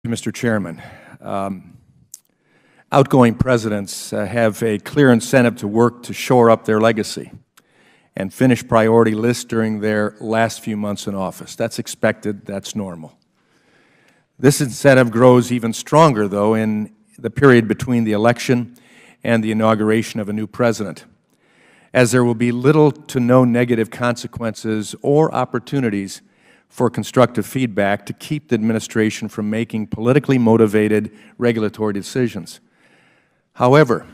you, Mr. Chairman. Outgoing presidents have a clear incentive to work to shore up their legacy and finish priority lists during their last few months in office. That's expected, that's normal. This incentive grows even stronger, though, in the period between the election and the inauguration of a new president, as there will be little to no negative consequences or opportunities for constructive feedback to keep the administration from making politically motivated regulatory decisions. However,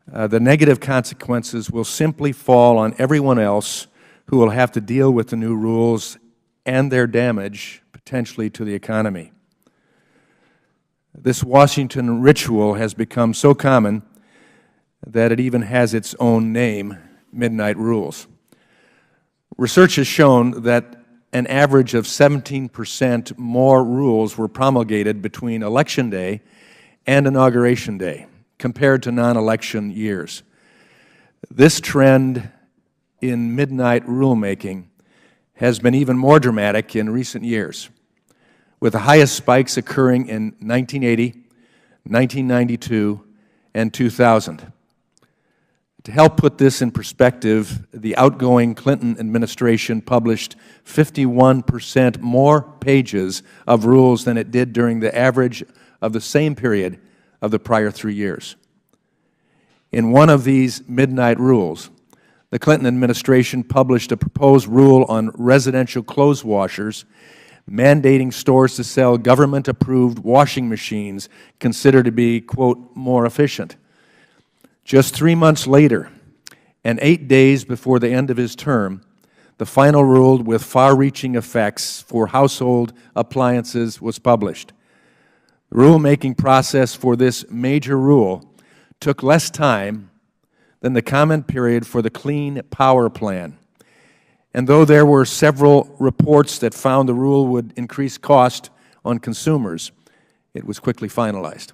the negative consequences will simply fall on everyone else who will have to deal with the new rules and their damage, potentially, to the economy. This Washington ritual has become so common that it even has its own name, midnight rules. Research has shown that an average of 17% more rules were promulgated between Election Day and Inauguration Day, compared to non-election years. This trend in midnight rulemaking has been even more dramatic in recent years, with the highest spikes occurring in 1980, 1992, and 2000. To help put this in perspective, the outgoing Clinton administration published 51% more pages of rules than it did during the average of the same period of the prior 3 years. In one of these midnight rules, the Clinton administration published a proposed rule on residential clothes washers, mandating stores to sell government-approved washing machines considered to be, quote, more efficient. Just 3 months later, and 8 days before the end of his term, the final rule with far-reaching effects for household appliances was published. The rulemaking process for this major rule took less time than the comment period for the Clean Power Plan. And though there were several reports that found the rule would increase cost on consumers, it was quickly finalized.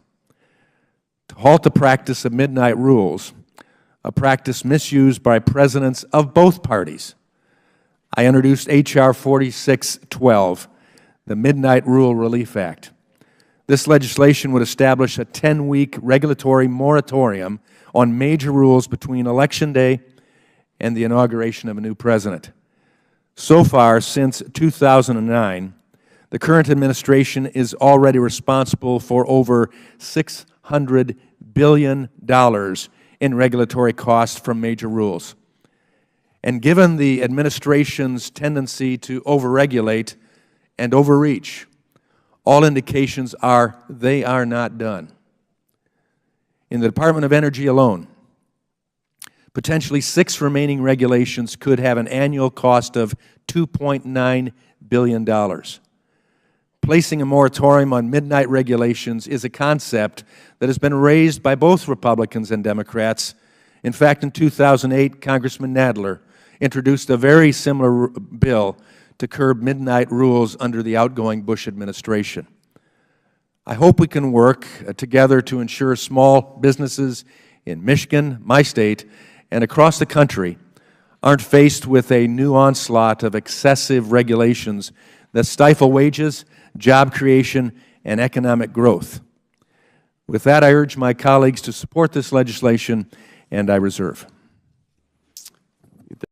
To halt the practice of midnight rules, a practice misused by presidents of both parties, I introduced H.R. 4612, the Midnight Rule Relief Act. This legislation would establish a 10-week regulatory moratorium on major rules between Election Day and the inauguration of a new president. So far, since 2009, the current administration is already responsible for over $600 billion in regulatory costs from major rules. And given the administration's tendency to overregulate and overreach, all indications are they are not done. In the Department of Energy alone, potentially 6 remaining regulations could have an annual cost of $2.9 billion. Placing a moratorium on midnight regulations is a concept that has been raised by both Republicans and Democrats. In fact, in 2008, Congressman Nadler introduced a very similar bill to curb midnight rules under the outgoing Bush administration. I hope we can work together to ensure small businesses in Michigan, my state, and across the country aren't faced with a new onslaught of excessive regulations that stifle wages, job creation, and economic growth. With that, I urge my colleagues to support this legislation, and I reserve.